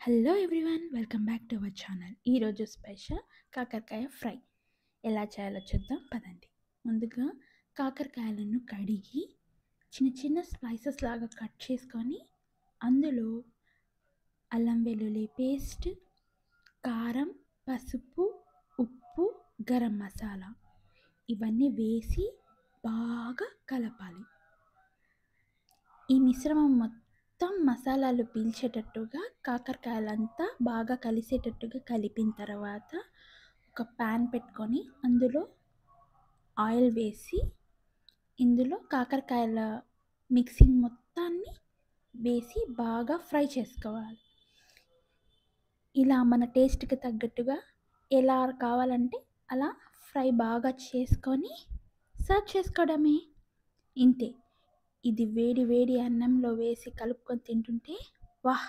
Hello everyone, welcome back to our channel. ఈరోజు special కాకరకాయ fry. ఎలా చేయాలో చూద్దాం పదండి. ముందుగా కాకరకాయలను కడిగి చిన్న చిన్న స్లైసెస్ లాగా కట్ చేసుకొని అందులో అల్లం వెల్లుల్లి పేస్ట్, కారం, పసుపు, ఉప్పు, గరం మసాలా ఇవన్నీ వేసి బాగా కలపాలి. ఈ మిశ్రమం మొత్తం మసాలాలు పీల్చేటట్టుగా కాకరకాయలంతా బాగా కలిసేటట్టుగా కలిపిన తర్వాత ఒక ప్యాన్ పెట్టుకొని అందులో ఆయిల్ వేసి ఇందులో కాకరకాయల మిక్సింగ్ మొత్తాన్ని వేసి బాగా ఫ్రై చేసుకోవాలి. ఇలా మన టేస్ట్కి తగ్గట్టుగా ఎలా కావాలంటే అలా ఫ్రై బాగా చేసుకొని సర్వ్ చేసుకోవడమే. ఇంతే. ఇది వేడి వేడి అన్నంలో వేసి కలుపుకొని తింటుంటే వాహ్!